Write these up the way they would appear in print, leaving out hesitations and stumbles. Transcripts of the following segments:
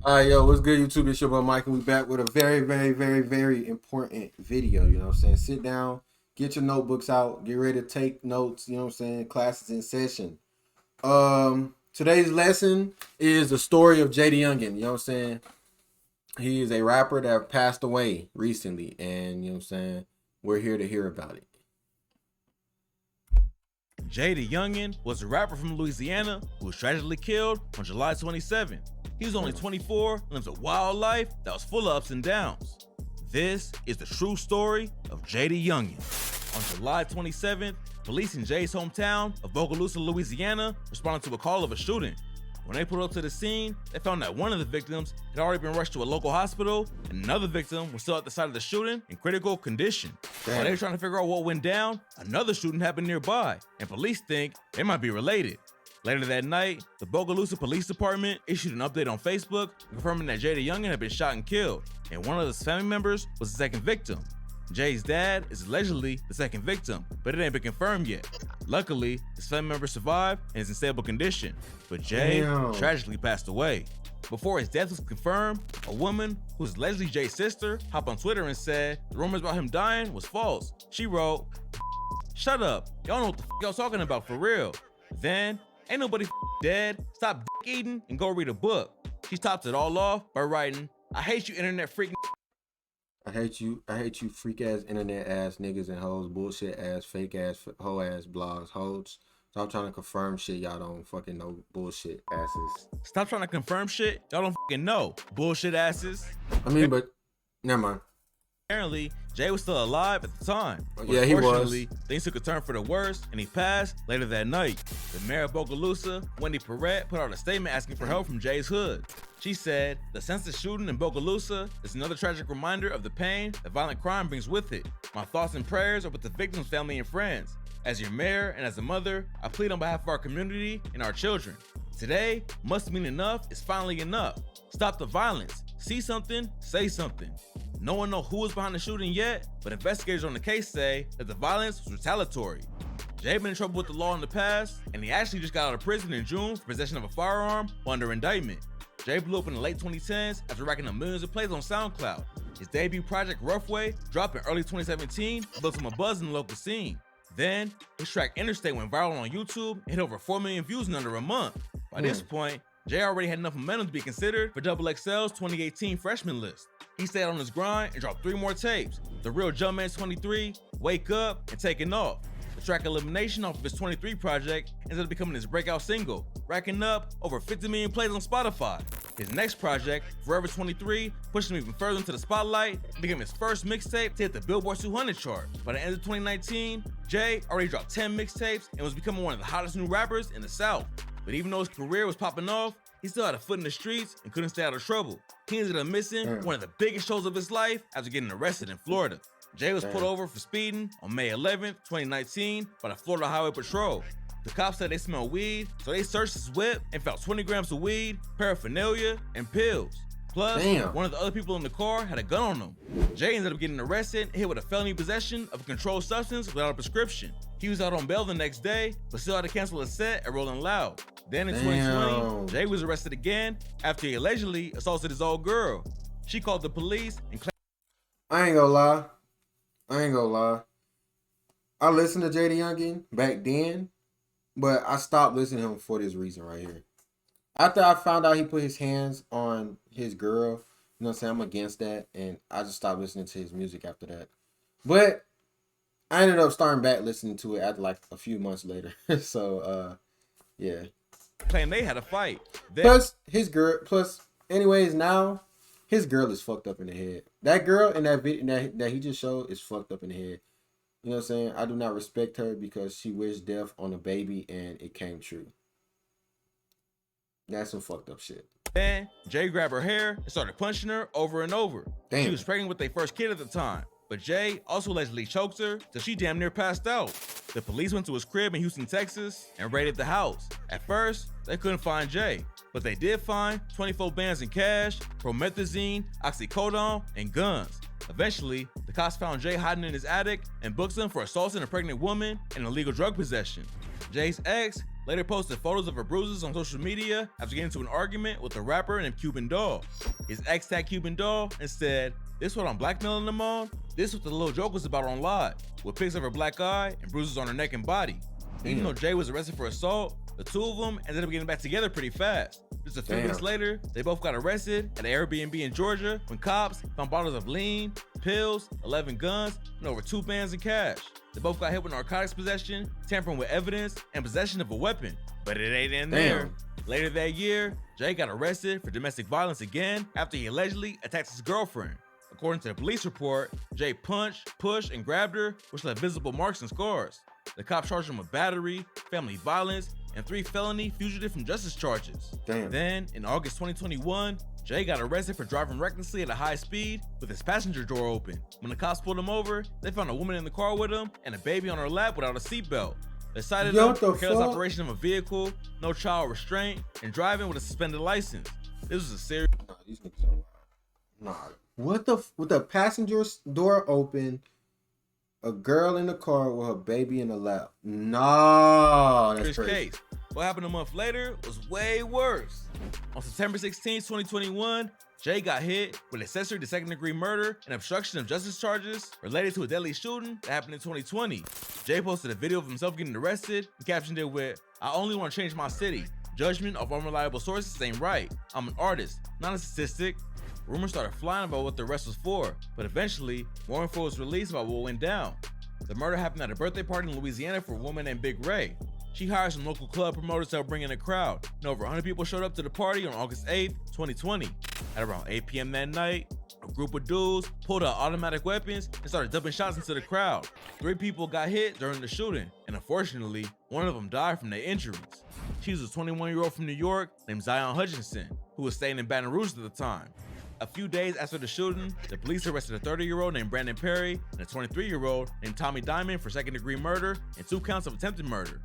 All right, yo, what's good, YouTube? It's your boy Mike, and we back with a very important video. You know what I'm saying? Sit down, get your notebooks out, get ready to take notes. You know what I'm saying? Classes in session. Today's lesson is the story of JayDaYoungan. You know what I'm saying? He is a rapper that passed away recently, and you know what I'm saying? We're here to hear about it. JayDaYoungan was a rapper from Louisiana who was tragically killed on July 27th. He was only 24 and lives a wild life that was full of ups and downs. This is the true story of JayDaYoungan. On July 27th, police in Jay's hometown of Bogalusa, Louisiana responded to a call of a shooting. When they pulled up to the scene, they found that one of the victims had already been rushed to a local hospital and another victim was still at the site of the shooting in critical condition. While they were trying to figure out what went down, another shooting happened nearby, and police think they might be related. Later that night, the Bogalusa Police Department issued an update on Facebook confirming that JayDaYoungan had been shot and killed, and one of his family members was the second victim. Jay's dad is allegedly the second victim, but it ain't been confirmed yet. Luckily, his family member survived and is in stable condition, but Jay tragically passed away. Before his death was confirmed, a woman who's allegedly Jay's sister hopped on Twitter and said the rumors about him dying was false. She wrote, "Shut up, y'all know what the y'all talking about for real." Then, "Ain't nobody dead, stop eating and go read a book." She topped it all off by writing, "I hate you internet freak." I hate you freak ass internet ass niggas and hoes, bullshit ass, fake ass, hoe ass blogs, hoes. Stop trying to confirm shit y'all don't fucking know, bullshit asses. Stop trying to confirm shit y'all don't fucking know, bullshit asses. I mean, but never mind. Apparently, Jay was still alive at the time. Yeah, he was. Unfortunately, things took a turn for the worse, and he passed later that night. The mayor of Bogalusa, Wendy Perret, put out a statement asking for help from Jay's hood. She said, "The senseless shooting in Bogalusa is another tragic reminder of the pain that violent crime brings with it. My thoughts and prayers are with the victims' family and friends. As your mayor and as a mother, I plead on behalf of our community and our children. Today must mean enough is finally enough. Stop the violence. See something, say something." No one knows who was behind the shooting yet, but investigators on the case say that the violence was retaliatory. Jay been in trouble with the law in the past, and he actually just got out of prison in June for possession of a firearm while under indictment. Jay blew up in the late 2010s after racking up millions of plays on SoundCloud. His debut project, Roughway, dropped in early 2017 and built him a buzz in the local scene. Then, his track Interstate went viral on YouTube and hit over 4 million views in under a month. By this point, Jay already had enough momentum to be considered for XXL's 2018 freshman list. He stayed on his grind and dropped 3 more tapes: The Real Jumpman 23, Wake Up, and Taking Off. The track Elimination off of his 23 project ended up becoming his breakout single, racking up over 50 million plays on Spotify. His next project, Forever 23, pushed him even further into the spotlight and became his first mixtape to hit the Billboard 200 chart. By the end of 2019, Jay already dropped 10 mixtapes and was becoming one of the hottest new rappers in the South. But even though his career was popping off, he still had a foot in the streets and couldn't stay out of trouble. He ended up missing one of the biggest shows of his life after getting arrested in Florida. Jay was pulled over for speeding on May 11th, 2019 by the Florida Highway Patrol. The cops said they smelled weed, so they searched his whip and found 20 grams of weed, paraphernalia, and pills. Plus, one of the other people in the car had a gun on him. Jay ended up getting arrested and hit with a felony possession of a controlled substance without a prescription. He was out on bail the next day, but still had to cancel his set at Rolling Loud. Then in 2020, Jay was arrested again after he allegedly assaulted his old girl. She called the police and claimed— I ain't gonna lie. I listened to JayDaYoungan back then, but I stopped listening to him for this reason right here. After I found out he put his hands on his girl, you know what I'm saying, I'm against that, and I just stopped listening to his music after that. But I ended up starting back listening to it after like a few months later. So, yeah. claimed they had a fight. Anyways, now his girl is fucked up in the head. That girl in that video that he just showed is fucked up in the head. You know what I'm saying? I do not respect her because she wished death on a baby and it came true. That's some fucked up shit. Then Jay grabbed her hair and started punching her over and over. She was pregnant with their first kid at the time, but Jay also allegedly choked her till she damn near passed out. The police went to his crib in Houston, Texas and raided the house. At first, they couldn't find Jay, but they did find 24 bands in cash, promethazine, oxycodone, and guns. Eventually, the cops found Jay hiding in his attic and booked him for assaulting a pregnant woman and illegal drug possession. Jay's ex later posted photos of her bruises on social media after getting into an argument with a rapper named Cuban Doll. His ex tagged Cuban Doll and said, "This what I'm blackmailing them on? This what the little joke was about on live," with pics of her black eye and bruises on her neck and body. Even though Jay was arrested for assault, the two of them ended up getting back together pretty fast. Just a few weeks later, they both got arrested at an Airbnb in Georgia when cops found bottles of lean, pills, 11 guns, and over 2 bands in cash. They both got hit with narcotics possession, tampering with evidence, and possession of a weapon. But it ain't in there. Later that year, Jay got arrested for domestic violence again after he allegedly attacked his girlfriend. According to the police report, Jay punched, pushed, and grabbed her, which left visible marks and scars. The cops charged him with battery, family violence, and 3 felony fugitive from justice charges. Then, in August 2021, Jay got arrested for driving recklessly at a high speed with his passenger door open. When the cops pulled him over, they found a woman in the car with him and a baby on her lap without a seatbelt. They cited him for careless operation of a vehicle, no child restraint, and driving with a suspended license. This was a serious. Nah, these niggas are wild. Nah. What the? With the passenger's door open, a girl in the car with her baby in the lap. Nah, that's crazy. Case. What happened a month later was way worse. On September 16, 2021, Jay got hit with accessory to second-degree murder and obstruction of justice charges related to a deadly shooting that happened in 2020. Jay posted a video of himself getting arrested and captioned it with, "I only want to change my city. Judgment of unreliable sources ain't right. I'm an artist, not a statistic." Rumors started flying about what the arrest was for, but eventually, more info was released about what went down. The murder happened at a birthday party in Louisiana for a woman named Big Ray. She hired some local club promoters to help bring in a crowd, and over 100 people showed up to the party on August 8, 2020. At around 8 p.m. that night, a group of dudes pulled out automatic weapons and started dumping shots into the crowd. 3 people got hit during the shooting, and unfortunately, one of them died from their injuries. She was a 21-year-old from New York named Zion Hutchinson, who was staying in Baton Rouge at the time. A few days after the shooting, the police arrested a 30-year-old named Brandon Perry and a 23-year-old named Tommy Diamond for second-degree murder and 2 counts of attempted murder.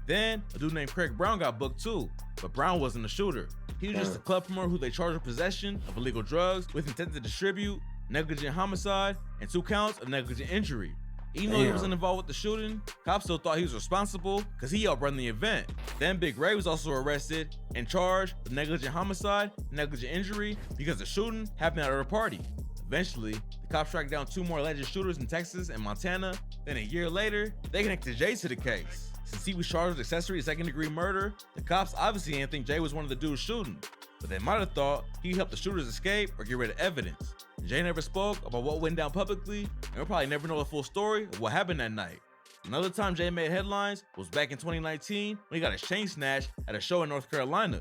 Then, a dude named Craig Brown got booked too, but Brown wasn't the shooter. He was just a club promoter who they charged with possession of illegal drugs with intent to distribute, negligent homicide, and 2 counts of negligent injury. Even though he wasn't involved with the shooting, cops still thought he was responsible because he helped run the event. Then Big Ray was also arrested and charged with negligent homicide and negligent injury because the shooting happened at her party. Eventually, the cops tracked down 2 more alleged shooters in Texas and Montana. Then a year later, they connected Jay to the case. Since he was charged with accessory to second-degree murder, the cops obviously didn't think Jay was one of the dudes shooting, but they might have thought he helped the shooters escape or get rid of evidence. Jay never spoke about what went down publicly, and we'll probably never know the full story of what happened that night. Another time Jay made headlines was back in 2019 when he got his chain snatched at a show in North Carolina.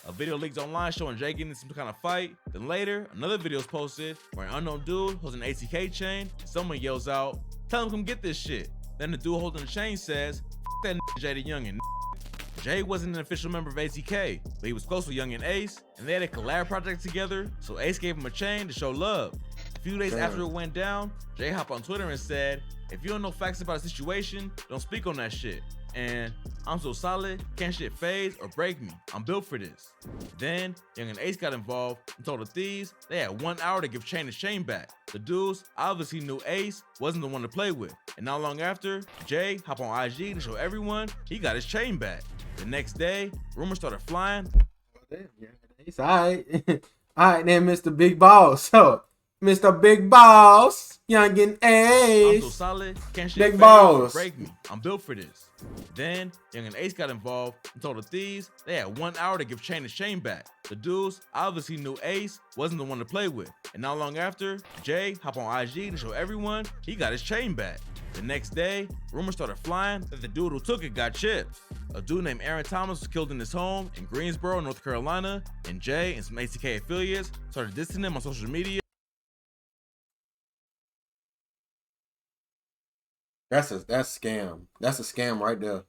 A video leaked online showing Jay getting in some kind of fight. Then later, another video was posted where an unknown dude holds an ATK chain and someone yells out, "Tell him come get this shit." Then the dude holding the chain says, "F that JayDaYoungan." Jay wasn't an official member of ATK, but he was close with Young and Ace, and they had a collab project together, so Ace gave him a chain to show love. A few days after it went down, Jay hopped on Twitter and said, "If you don't know facts about the situation, don't speak on that shit. And I'm so solid, can't shit phase or break me. I'm built for this." Then, Young and Ace got involved and told the thieves they had 1 hour to give Chain his chain back. The dudes obviously knew Ace wasn't the one to play with, and not long after, Jay hopped on IG to show everyone he got his chain back. The next day, rumors started flying. Damn, yeah, Ace. Alright. Alright then, Mr. Big Boss. So, Mr. Big Boss, Young and Ace. I'm so solid, can't shit Big phase Boss. or break me. I'm built for this. Then, Young and Ace got involved and told the thieves they had 1 hour to give Chain his chain back. The dudes obviously knew Ace wasn't the one to play with, and not long after, Jay hopped on IG to show everyone he got his chain back. The next day, rumors started flying that the dude who took it got chipped. A dude named Aaron Thomas was killed in his home in Greensboro, North Carolina, and Jay and some ATK affiliates started dissing him on social media. That's scam. That's a scam right there.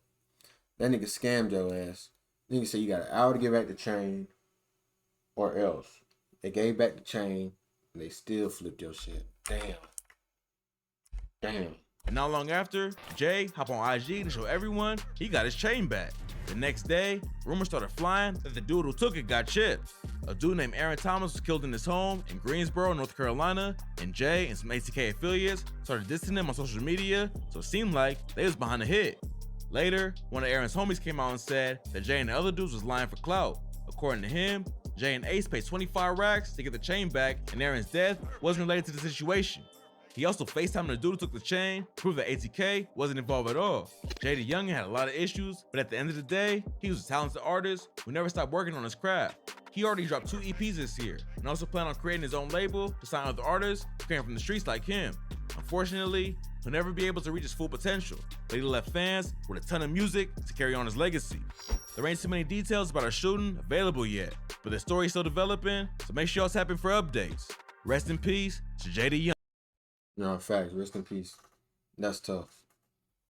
That nigga scammed your ass. Nigga said you got an hour to give back the chain, or else. They gave back the chain, and they still flipped your shit. Damn. Damn. And not long after, Jay hopped on IG to show everyone he got his chain back. The next day, rumors started flying that the dude who took it got chipped. A dude named Aaron Thomas was killed in his home in Greensboro, North Carolina, and Jay and some ATK affiliates started dissing him on social media, so it seemed like they was behind the hit. Later, one of Aaron's homies came out and said that Jay and the other dudes was lying for clout. According to him, Jay and Ace paid 25 racks to get the chain back, and Aaron's death wasn't related to the situation. He also FaceTimed the dude who took the chain, proved that ATK wasn't involved at all. JayDaYoungan had a lot of issues, but at the end of the day, he was a talented artist who never stopped working on his craft. He already dropped 2 EPs this year, and also planned on creating his own label to sign other artists who came from the streets like him. Unfortunately, he'll never be able to reach his full potential, but he left fans with a ton of music to carry on his legacy. There ain't too many details about our shooting available yet, but the story's still developing, so make sure y'all tap in for updates. Rest in peace to JayDaYoungan. No, facts. Rest in peace. That's tough.